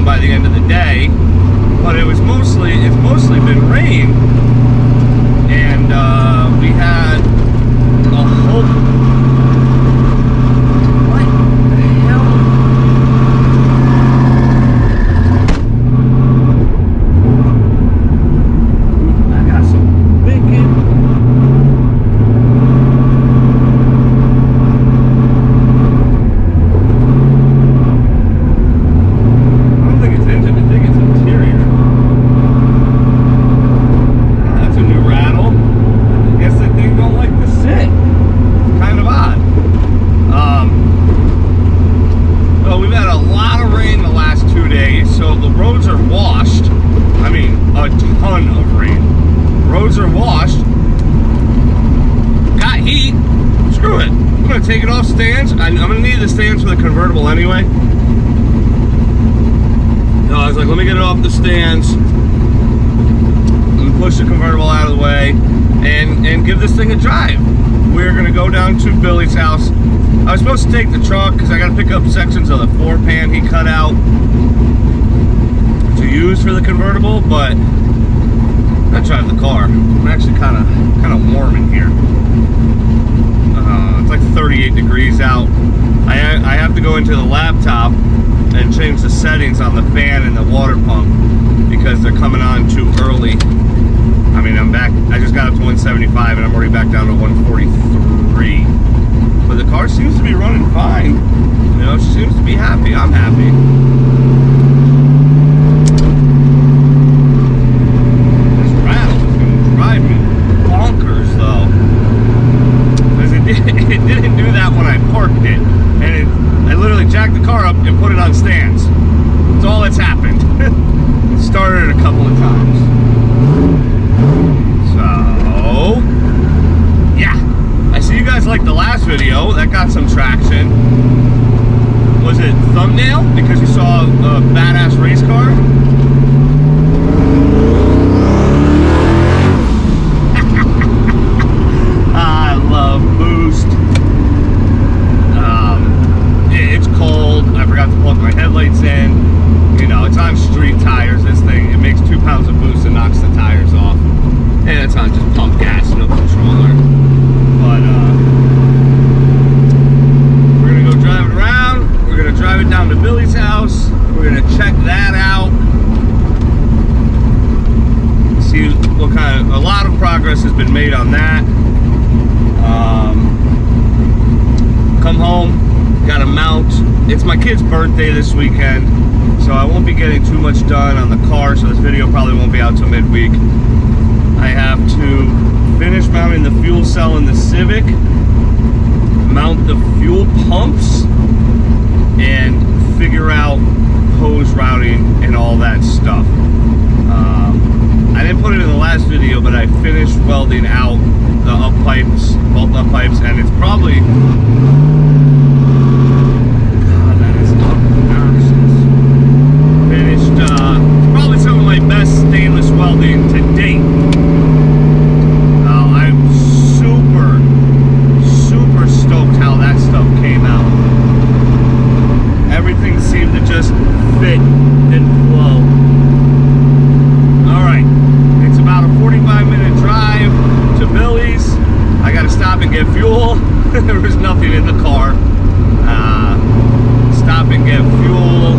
by the end of the day. But it's mostly been rain, and we had a whole... What the hell? I got some bacon. Take it off stands. I'm gonna need the stands for the convertible anyway. No, I was like, let me get it off the stands and push the convertible out of the way and give this thing a drive. We're gonna go down to Billy's house. I was supposed to take the truck because I gotta pick up sections of the floor pan he cut out to use for the convertible, but I drive the car. I'm actually kind of warm in here. It's like 38 degrees out. I have to go into the laptop and change the settings on the fan and the water pump because they're coming on too early. I mean, I'm back. I just got up to 175 and I'm already back down to 143. But the car seems to be running fine. You know, she seems to be happy. I'm happy. This rattle is going to drive me bonkers, though. It didn't do that when I parked it, and I literally jacked the car up and put it on stands. That's all that's happened. It started a couple of times. So, yeah. I see you guys liked the last video. That got some traction. Was it thumbnail? Because you saw a badass race car? I love Boost. It's cold. I forgot to plug my headlights in. You know, it's on street tires. This thing, it makes 2 pounds of boost and knocks the tires off. And it's on just pump gas, no controller. But we're gonna go drive it around. We're gonna drive it down to Billy's house. We're gonna check that out. See what kind of, a lot of progress has been made on that. Come home, got a mount. It's my kid's birthday this weekend, so I won't be getting too much done on the car, so this video probably won't be out till midweek. I have to finish mounting the fuel cell in the Civic, mount the fuel pumps, and figure out hose routing and all that stuff. I didn't put it in the last video, but I finished welding out the up pipes, both up pipes, and it's probably... God, that is obnoxious. Finished, it's probably some of my best stainless welding to date. I'm super, super stoked how that stuff came out. Everything seemed to just fit and flow. Alright, it's about a 45-minute drive to Billy's. I gotta stop and get fuel. There was nothing in the car. Stop and get fuel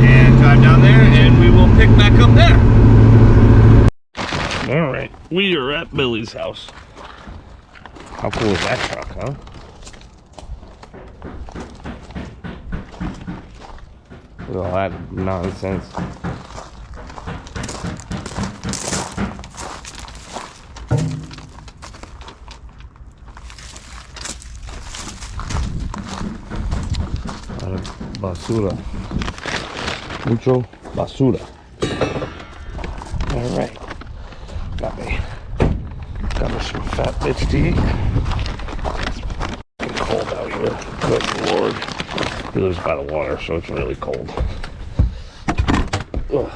and drive down there, and we will pick back up there. Alright, we are at Billy's house. How cool is that truck, huh? Look at all that nonsense. Basura. Mucho basura. Alright. Got me some fat bitch to eat. It's cold out here. Good lord. He lives by the water, so it's really cold. Ugh.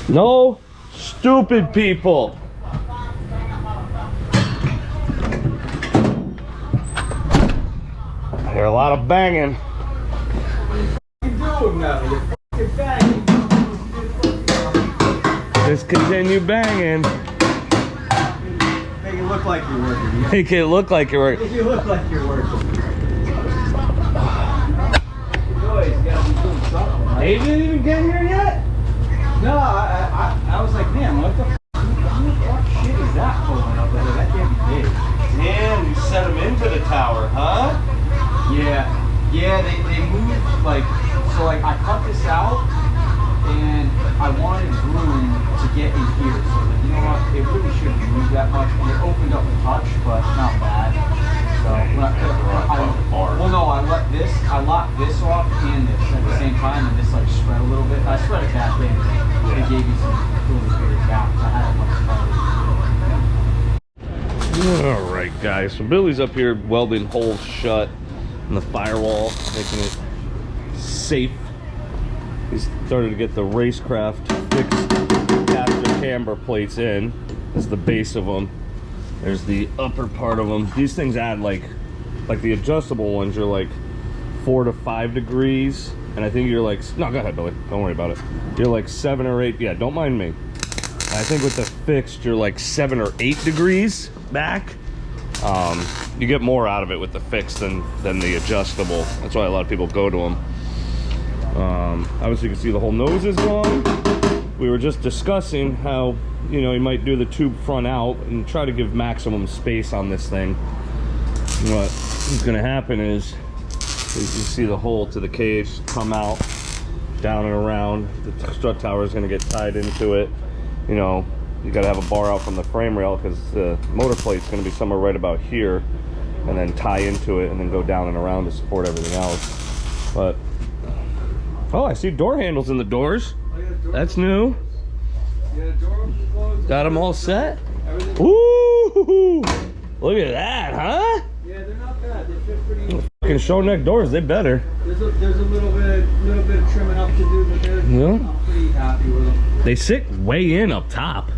No stupid people. a lot of banging. What are you doing now? You're fucking banging. Just continue banging. Make it look like you're working. Make it look like you're working. Make it look like you're working. Boys, you gotta be doing something. Right? Dave didn't even get here yet? No, I was like, man, what the shit is that pulling up there? That can't be big. Damn, you set him into the tower, huh? Yeah, they moved, like, so like I cut this out and I wanted room to get in here. So like, you know what, it really shouldn't move that much. And it opened up a touch, but not bad. So well no, I locked this off and this at the same time, and this like spread a little bit. I spread it back in. It gave me some really bigger gaps. I had a much better. All right, guys. So Billy's up here welding holes shut in the firewall, making it safe. He's started to get the racecraft fixed caster camber plates in. That's the base of them. There's the upper part of them. These things add like the adjustable ones are like 4 to 5 degrees, and I think you're like, no, go ahead, Billy. Don't worry about it. You're like 7 or 8. Yeah, don't mind me. I think with the fixed, you're like 7 or 8 degrees back. You get more out of it with the fixed than the adjustable. That's why a lot of people go to them. Obviously, you can see the whole nose is long. We were just discussing how, you know, you might do the tube front out and try to give maximum space on this thing. What's going to happen is you see the hole to the cage come out, down and around. The strut tower is going to get tied into it. You know, you got to have a bar out from the frame rail because the motor plate is going to be somewhere right about here, and then tie into it and then go down and around to support everything else. But oh, I see door handles in the doors. That's new. Got them all set. Ooh, look at that, huh? Yeah, they're not bad. They fit pretty easy. Fucking show neck doors, they better. There's a little bit of trimming up to do, but I'm pretty happy with them. They sit way in up top.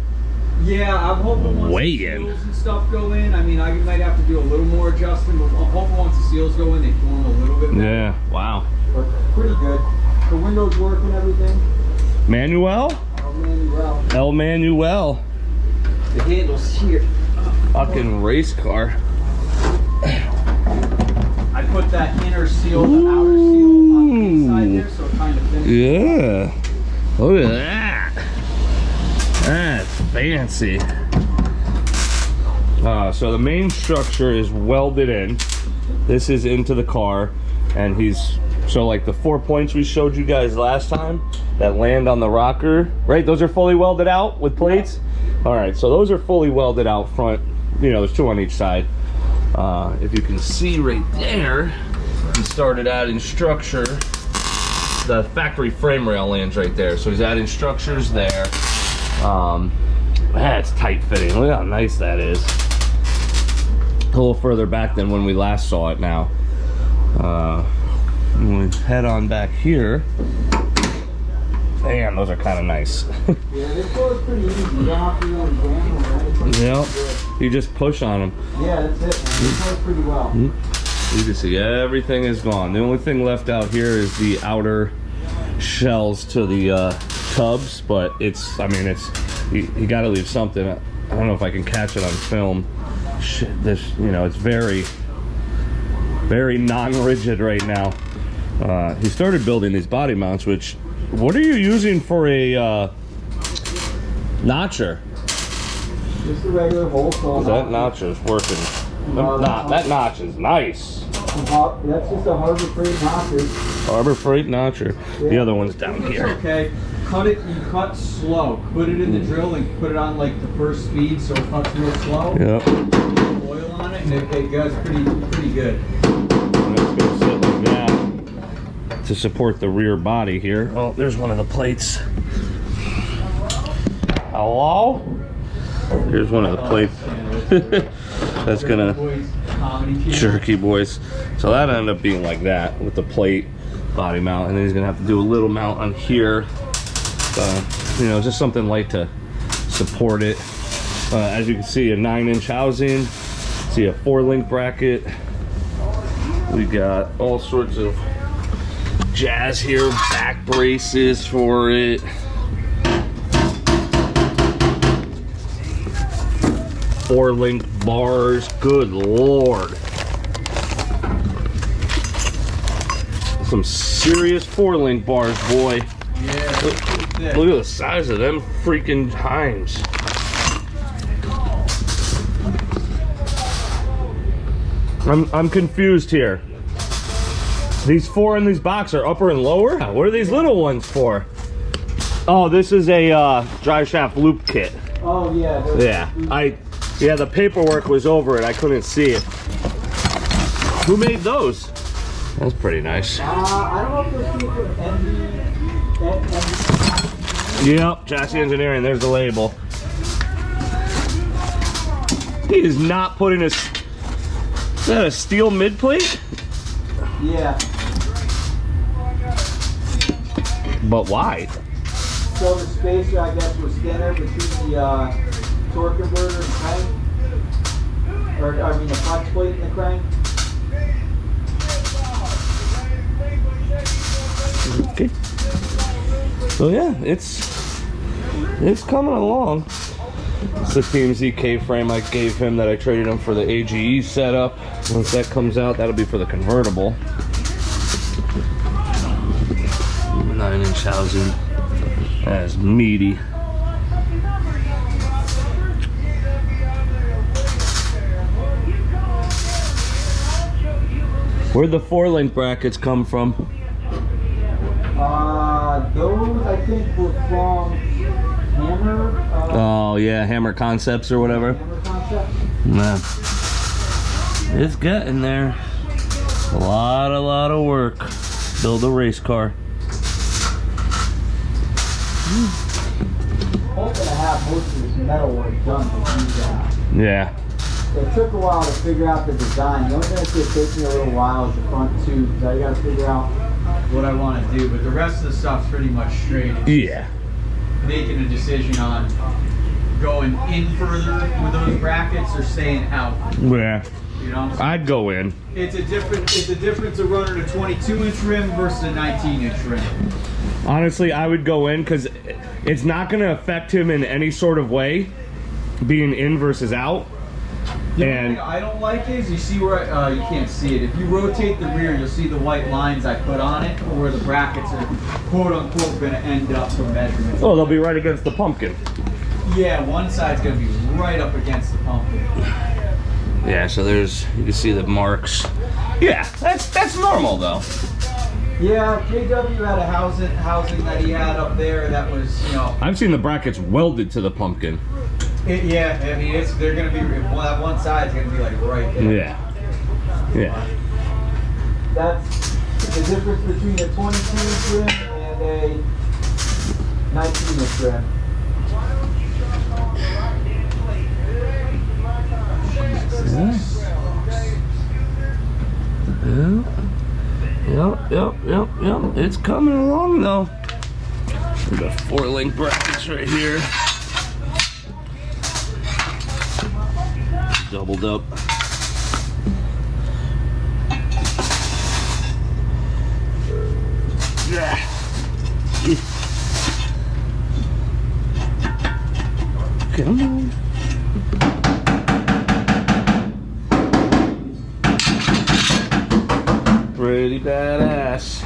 Yeah, I'm hoping once the seals and stuff go in, I mean, I might have to do a little more adjusting, but I'm hoping once the seals go in, they form a little bit better. Yeah, wow. But pretty good. The windows work and everything. Manuel? El Manuel. The handles here. Fucking race car. I put that inner seal, the outer seal on the inside there, so it kind of finishes. Yeah. Look at that. That's fancy. So the main structure is welded in. This is into the car, and so like the 4 points we showed you guys last time that land on the rocker, right? Those are fully welded out with plates. All right, so those are fully welded out front. You know, there's 2 on each side. If you can see right there, he started adding structure. The factory frame rail lands right there, so he's adding structures there. That's tight fitting. Look how nice that is. A little further back than when we last saw it now. When we head on back here, damn, those are kind of nice. Yeah, this goes pretty easy. You don't have to really jam them or anything. Yep, you just push on them. Yeah, that's it, man. This goes pretty well. You can see everything is gone. The only thing left out here is the outer shells to the tubs, but it's, I mean, it's, you got to leave something. I don't know if I can catch it on film. Shit, this, you know, it's very, very non-rigid right now. He started building these body mounts, which, what are you using for a notcher? Just a regular hole saw. That notcher's working. That notch is nice. That's just a Harbor Freight notcher. Harbor Freight notcher. Yeah. The other one's down here. Okay. Cut it, you cut slow. Put it in the drill and put it on like the first speed so it cuts real slow. Yep. Put oil on it and it goes pretty good. And it's gonna sit like that to support the rear body here. Oh, there's one of the plates. Hello? Here's one of the plates. That's gonna jerky boys. So that ended up being like that with the plate body mount, and then he's gonna have to do a little mount on here. You know, just something light to support it. As you can see, a 9-inch housing. See a 4-link bracket. We got all sorts of jazz here, back braces for it. Four-link bars, good lord. Some serious four-link bars, boy. Yeah, Look at the size of them freaking times. I'm confused here. These four in these box are upper and lower? What are these little ones for? Oh, this is a drive shaft loop kit. Oh yeah. Yeah, the paperwork was over it. I couldn't see it. Who made those? That's pretty nice. I don't know if those people from Yep, Chassis Engineering. There's the label. He is not putting his... Is that a steel mid plate? Yeah. But why? So the spacer, I guess, was thinner between the torque converter and crank. Or, I mean, the flex plate and the crank. Okay. So yeah, it's coming along. It's the TMZ K-frame I gave him that I traded him for the AGE setup. Once that comes out, that'll be for the convertible. 9-inch housing. That is meaty. Where'd the 4-link brackets come from? Those I think were from Hammer. Oh yeah, Hammer Concepts or whatever. Hammer Concept. Nah. It's getting there. A lot of work. Build a race car. Hoping to have most of this metal work done to do that. Yeah. It took a while to figure out the design. The only thing that's going to take me a little while is the front tubes. I got to figure out what I want to do, but the rest of the stuff's pretty much straight. It's Yeah. making a decision on going in further with those brackets or staying out. Yeah. You know, I'd go in. it's a difference of running a 22-inch rim versus a 19-inch rim. Honestly, I would go in because it's not going to affect him in any sort of way, being in versus out. The only And thing I don't like is, you see where, you can't see it. If you rotate the rear, you'll see the white lines I put on it, where the brackets are quote unquote going to end up for measurements. oh, they'll be right against the pumpkin. Yeah, one side's going to be right up against the pumpkin. Yeah, so there's, you can see the marks. Yeah, that's normal though. Yeah, JW had a housing that he had up there that was, you know. I've seen the brackets welded to the pumpkin. Yeah, I mean, they're going to be, that one side's going to be like right there. Yeah. Yeah. That's the difference between a 22-inch rim and a 19-inch rim. Yep. It's coming along though. We got 4-link brackets right here. Doubled up. Yeah. Come on. Pretty badass.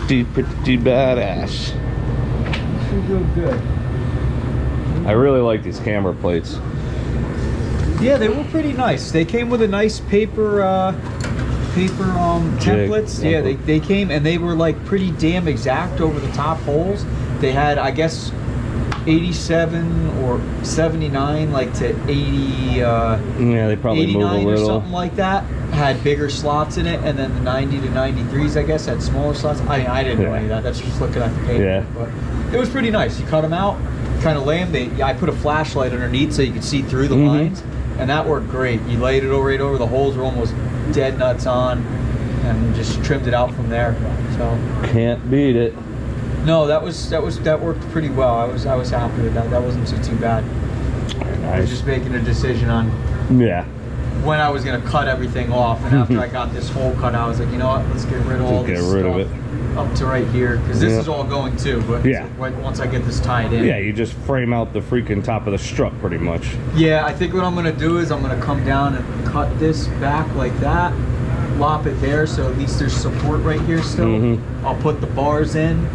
Pretty badass. You're doing good. I really like these camber plates. Yeah, they were pretty nice. They came with a nice paper templates. Yeah, they came and they were like pretty damn exact over the top holes. They had, I guess, 87 or 79 like to 80 yeah, they probably move a 89 little. or something like that had bigger slots in it, and then the 90 to 93s I guess had smaller slots. I didn't know any of that. That's just looking at the paper. Yeah. But it was pretty nice. You cut them out, kind of lay them. I put a flashlight underneath so you could see through the lines, and that worked great. You laid it right over. The holes were almost dead nuts on, and just trimmed it out from there. So can't beat it. No, that worked pretty well. I was happy with that. That wasn't too bad. Very I was nice. just making a decision on Yeah. when I was gonna cut everything off, and after I got this hole cut out, I was like, you know what? Let's get rid of all this Get rid of stuff it. up to right here, because this Yeah. is all going too. But Yeah. once I get this tied in. Yeah, you just frame out the freaking top of the strut pretty much. Yeah, I think what I'm gonna do is I'm gonna come down and cut this back like that, lop it there, so at least there's support right here still. Mm-hmm. I'll put the bars in,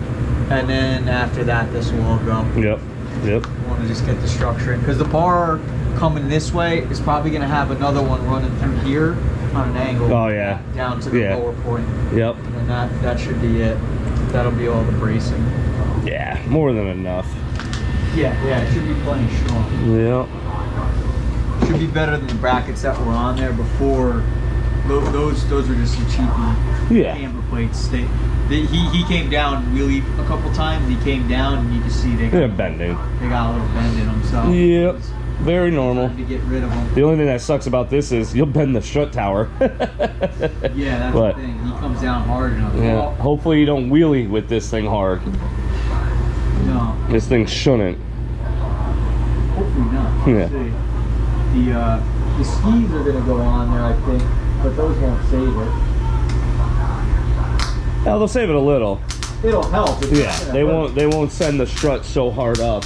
and then after that, this will all go. Yep. Yep. I want to just get the structure in, because the bar coming this way is probably gonna have another one running through here on an angle. Oh, yeah. Down to the Yeah. lower point, Yep. and that should be it. That'll be all the bracing. Yeah, more than enough. Yeah, it should be plenty strong. Yep. Should be better than the brackets that were on there before. Those were just some cheapy camber plates. He came down wheelie a couple times. He came down, and you can see They're bending. They got a little bend in them. So Yep. Very normal. time to get rid of them. The only thing that sucks about this is you'll bend the strut tower. Yeah, that's But- the thing. He comes down hard enough. Yeah. Well, Hopefully you don't wheelie with this thing hard. no, This thing shouldn't. hopefully not. Yeah. Let's see. The skis are gonna go on there, I think, but those won't save it. Now they'll save it a little. It'll help. It's Yeah, not gonna they hurt. won't. They won't send the strut so hard up.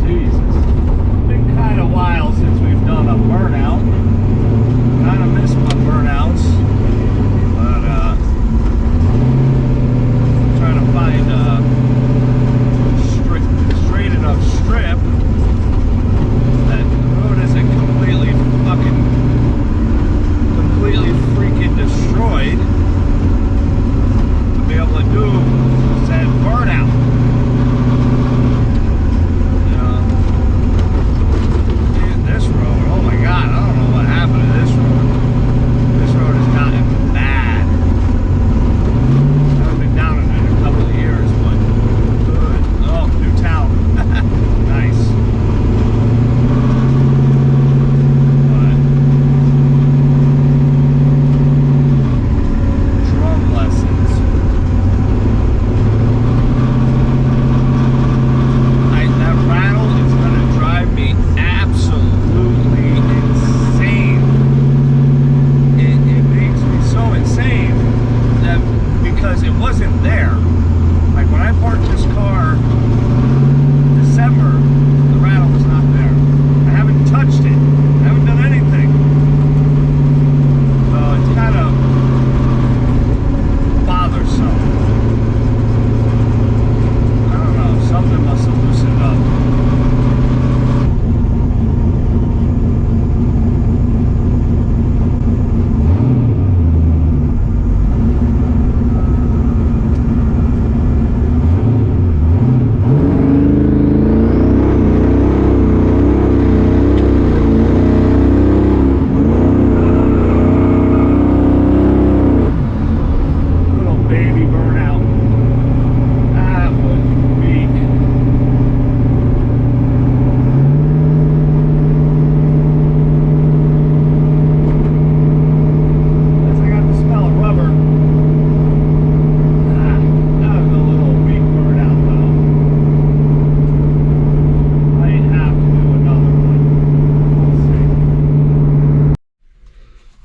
Jesus, been kind of while since we've done a burnout. Kind of miss my burnouts, but trying to find a straight enough strip that the road isn't completely freaking destroyed to be able to do said burnout. You know, this road, oh my god, I don't know what happened to this road. This road has gotten bad. I haven't been down in it in a couple of years, but good. Oh, new town. Nice. But drum lessons. That rattle is gonna drive me absolutely insane. It makes me so insane that because it wasn't there. Like when I parked this car in December, the rattle was not there. I haven't touched it. I haven't done anything. So it's kind of bothersome. I don't know. Something must have loosened up. Little baby burnout. That was weak. Guess I got the smell of rubber. That was a little weak burnout though. Might have to do another one.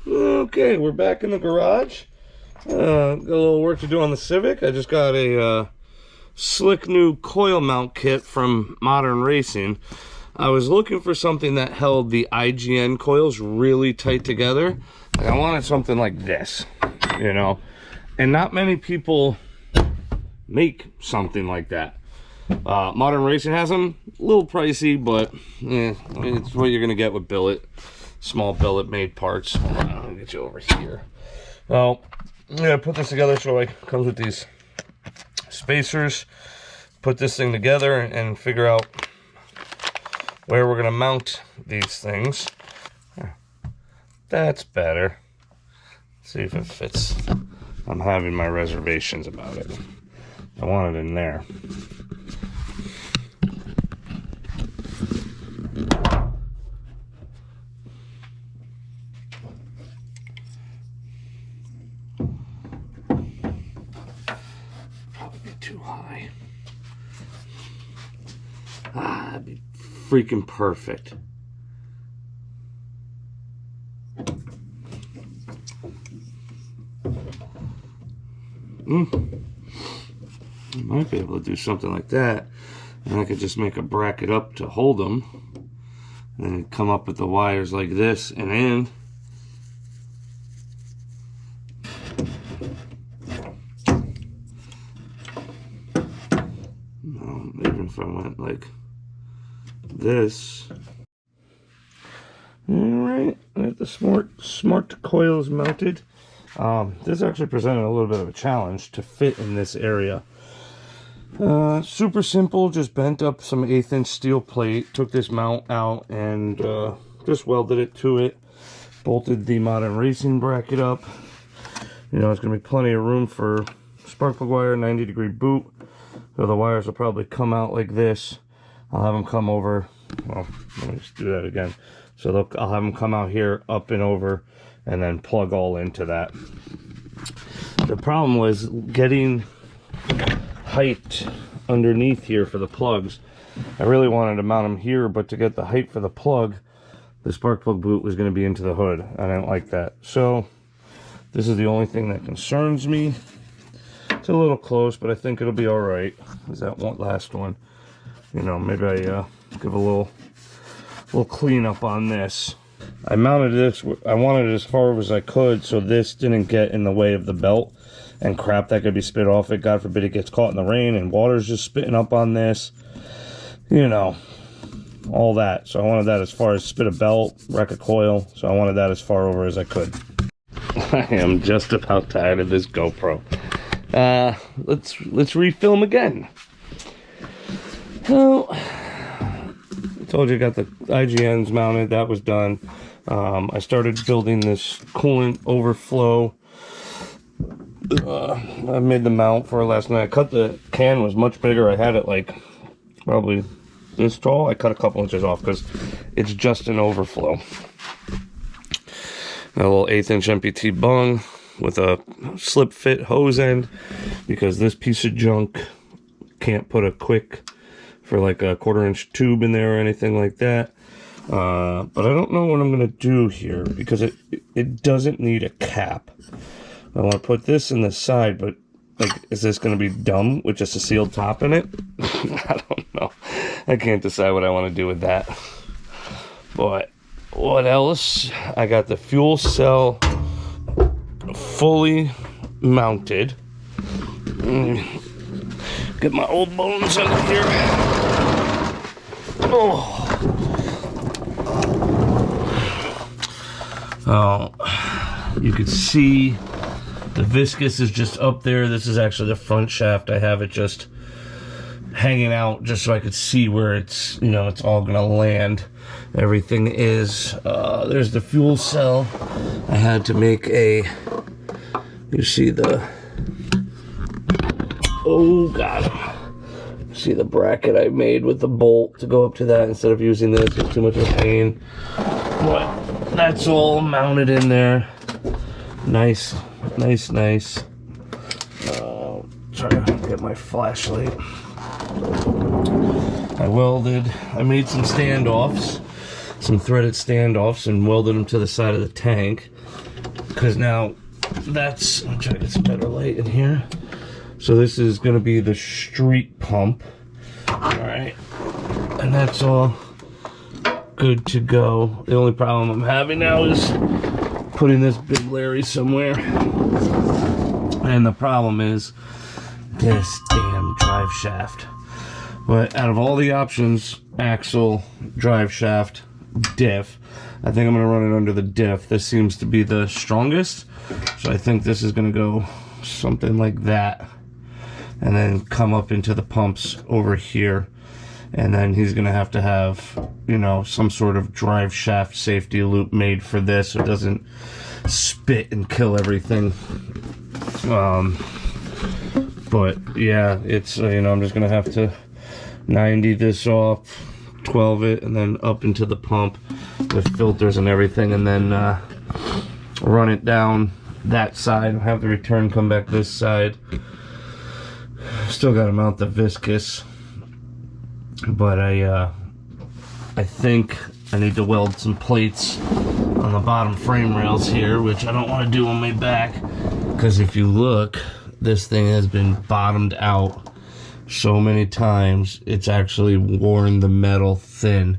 We'll see. Okay, we're back in the garage. Got a little work to do on the Civic. I just got a slick new coil mount kit from Modern Racing. I was looking for something that held the IGN coils really tight together. Like I wanted something like this, you know. And not many people make something like that. Modern Racing has them. A little pricey, but it's what you're gonna get with billet. Small billet made parts. Hold on, I'll get you over here. Well, yeah, put this together so it comes with these spacers. Put this thing together and figure out where we're gonna mount these things. That's better. See if it fits. I'm having my reservations about it. I want it in there. Probably too high. Ah, that'd be freaking perfect. I might be able to do something like that, and I could just make a bracket up to hold them, and then come up with the wires like this and in. Even if I went like this. Alright, I have the smart coils mounted. This actually presented a little bit of a challenge to fit in this area. Super simple, just bent up some 1/8 inch steel plate, took this mount out and just welded it to it, bolted the modern racing bracket up. You know, it's going to be plenty of room for spark plug wire, 90-degree boot. So the wires will probably come out like this. I'll have them come over, well, let me just do that again. So I'll have them come out here, up and over, and then plug all into that. The problem was getting height underneath here for the plugs. I really wanted to mount them here, but to get the height for the plug, the spark plug boot was going to be into the hood. I didn't like that. So this is the only thing that concerns me. It's a little close, but I think it'll be all right. Is that one last one? You know, maybe I give a little cleanup on this. I mounted this, I wanted it as far as I could so this didn't get in the way of the belt and crap that could be spit off it. God forbid it gets caught in the rain and water's just spitting up on this. You know, all that. So I wanted that as far as spit a belt, wreck a coil. So I wanted that as far over as I could. I am just about tired of this GoPro. Let's refilm again. Well, I told you I got the IGNs mounted. That was done. I started building this coolant overflow. I made the mount for it last night. I cut the can, was much bigger. I had it like probably this tall. I cut a couple inches off because it's just an overflow. Got a little 1/8 inch MPT bung with a slip fit hose end because this piece of junk can't put a quick for like a 1/4 inch tube in there or anything like that. But I don't know what I'm gonna do here because it doesn't need a cap. I want to put this in the side, but like, is this gonna be dumb with just a sealed top in it? I don't know. I can't decide what I want to do with that. But what else? I got the fuel cell fully mounted. Get my old bones under here. Oh, you can see the viscous is just up there. This is actually the front shaft. I have it just hanging out just so I could see where it's, you know, it's all gonna land. Everything is, there's the fuel cell. I had to make a, you see the, oh God. See the bracket I made with the bolt to go up to that instead of using this. It's too much of a pain. But that's all mounted in there. Nice, nice, nice. Try to get my flashlight. I made some standoffs, some threaded standoffs, and welded them to the side of the tank. Because now that's, I'm trying to get some better light in here. So this is going to be the street pump. Alright. And that's all good to go. The only problem I'm having now is putting this big Larry somewhere. And the problem is this damn drive shaft. But out of all the options, axle, drive shaft, diff, I think I'm going to run it under the diff. This seems to be the strongest. So I think this is going to go something like that. And then come up into the pumps over here. And then he's going to have, you know, some sort of drive shaft safety loop made for this so it doesn't spit and kill everything. But yeah, it's, you know, I'm just gonna have to 90 this off, 12 it, and then up into the pump with filters and everything, and then run it down that side, have the return come back this side. Still got to mount the viscous, but I think I need to weld some plates on the bottom frame rails here, which I don't want to do on my back, because if you look, this thing has been bottomed out so many times, it's actually worn the metal thin,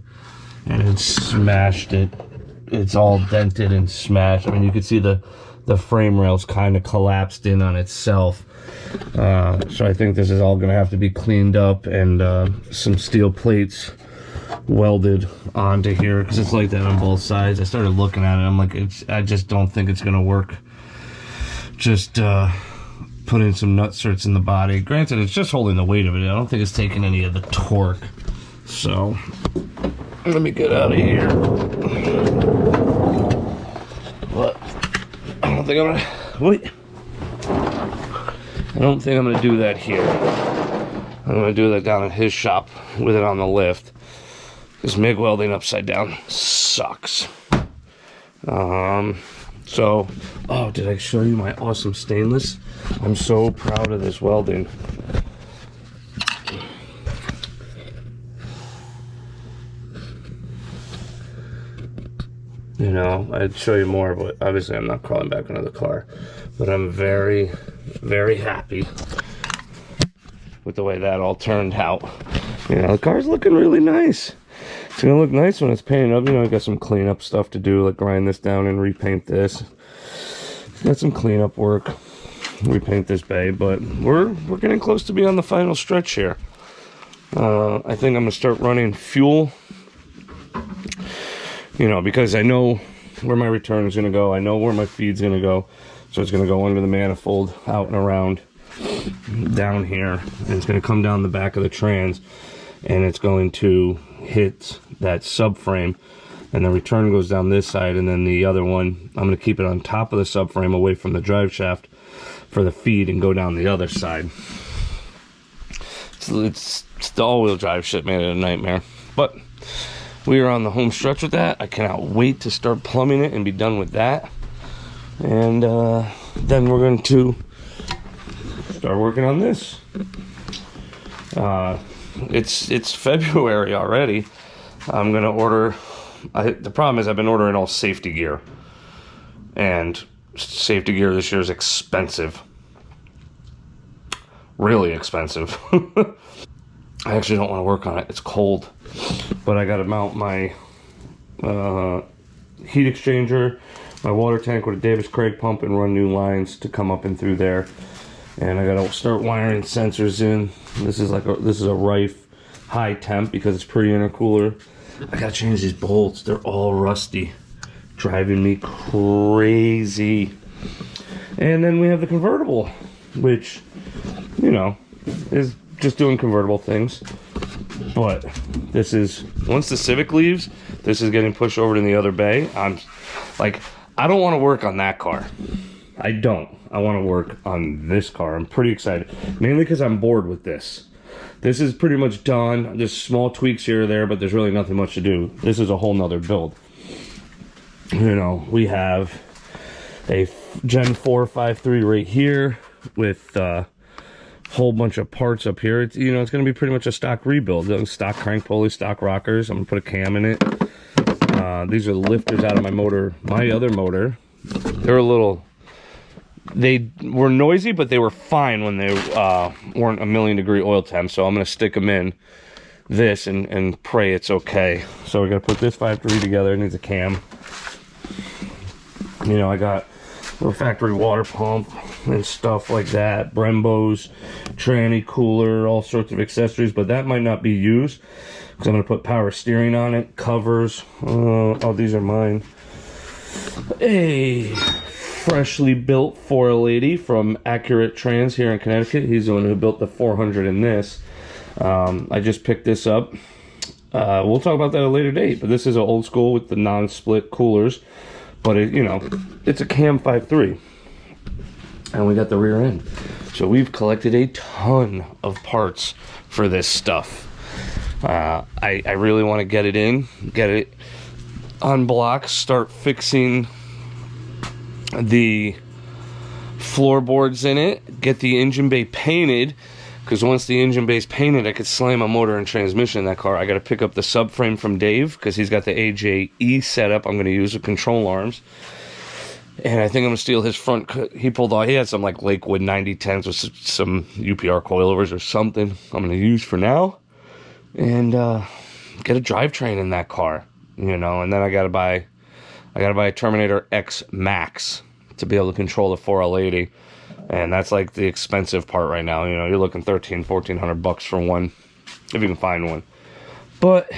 and it's smashed it. It's all dented and smashed. I mean, you can see the frame rails kind of collapsed in on itself. So I think this is all going to have to be cleaned up, and some steel plates welded onto here, because it's like that on both sides. I started looking at it, I'm like, I just don't think it's going to work. Just put in some nutserts in the body. Granted, it's just holding the weight of it. I don't think it's taking any of the torque. So let me get out of here. But I don't think I'm gonna wait. I don't think I'm gonna do that here. I'm gonna do that down at his shop with it on the lift. This MIG welding upside down sucks. So, oh, did I show you my awesome stainless? I'm so proud of this welding. You know, I'd show you more, but obviously I'm not crawling back into the car. But I'm very, very happy with the way that all turned out. You know, the car's looking really nice. It's gonna look nice when it's painted up. You know, I got some cleanup stuff to do, like grind this down and repaint this. Got some cleanup work, repaint this bay, but we're getting close to being on the final stretch here. I think I'm gonna start running fuel. You know, because I know where my return is gonna go. I know where my feed's gonna go. So it's gonna go under the manifold, out and around, down here, and it's gonna come down the back of the trans, and it's going to hit that subframe, and the return goes down this side, and then the other one, I'm gonna keep it on top of the subframe away from the drive shaft for the feed and go down the other side. So it's the all-wheel drive shit made it a nightmare. But we are on the home stretch with that. I cannot wait to start plumbing it and be done with that. And then we're going to start working on this. It's February already. I'm gonna order. The problem is I've been ordering all safety gear, and safety gear this year is expensive, really expensive. I actually don't want to work on it. It's cold, but I got to mount my heat exchanger, my water tank with a Davis Craig pump, and run new lines to come up and through there. And I gotta start wiring sensors in. This is a Rife high temp because it's pretty intercooler. I gotta change these bolts. They're all rusty, driving me crazy. And then we have the convertible, which, you know, is just doing convertible things. But this is, once the Civic leaves, this is getting pushed over to the other bay. I'm like, I don't want to work on that car. I don't. I want to work on this car. I'm pretty excited, mainly because I'm bored with this. This is pretty much done. There's small tweaks here or there, but there's really nothing much to do. This is a whole nother build. You know, we have a Gen 4 5.3 right here with a whole bunch of parts up here. It's, you know, it's going to be pretty much a stock rebuild. Stock crank pulley, stock rockers. I'm going to put a cam in it. These are the lifters out of my motor. My other motor, they're a little... They were noisy, but they were fine when they weren't 1,000,000-degree oil temp. So I'm going to stick them in this and pray it's okay. So we got to put this 5.3 together. It needs a cam. You know, I got a factory water pump and stuff like that. Brembos, tranny cooler, all sorts of accessories. But that might not be used because I'm going to put power steering on it, covers. Oh, these are mine. Hey. Freshly built 480 from Accurate Trans here in Connecticut. He's the one who built the 400 in this. I just picked this up. We'll talk about that at a later date, but this is an old school with the non-split coolers. But, it, you know, it's a cam 5.3. And we got the rear end. So we've collected a ton of parts for this stuff. I really want to get it unblocked, start fixing the floorboards in it, get the engine bay painted, because once the engine bay's painted, I could slam a motor and transmission in that car. I got to pick up the subframe from Dave, because he's got the AJE setup I'm going to use with control arms. And I think I'm going to steal his front. He pulled off, he had some like Lakewood 9010s with some UPR coilovers or something I'm going to use for now. And get a drivetrain in that car, you know. And then I got to buy a Terminator X Max to be able to control the 4L80. And that's like the expensive part right now. You know, you're looking $1,400 for one, if you can find one. But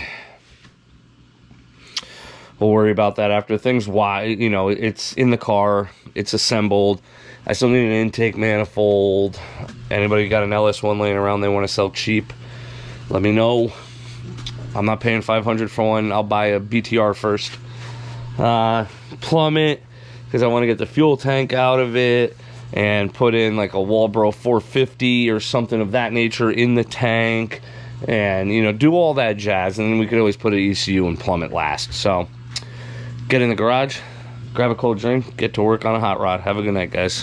we'll worry about that after things. Why, you know, it's in the car, it's assembled. I still need an intake manifold. Anybody got an LS1 laying around they want to sell cheap, let me know. I'm not paying $500 for one. I'll buy a BTR first. Plumb it, because I want to get the fuel tank out of it and put in like a Walbro 450 or something of that nature in the tank, and, you know, do all that jazz. And then we could always put an ECU and plumb it last. So get in the garage, grab a cold drink, get to work on a hot rod. Have a good night, guys.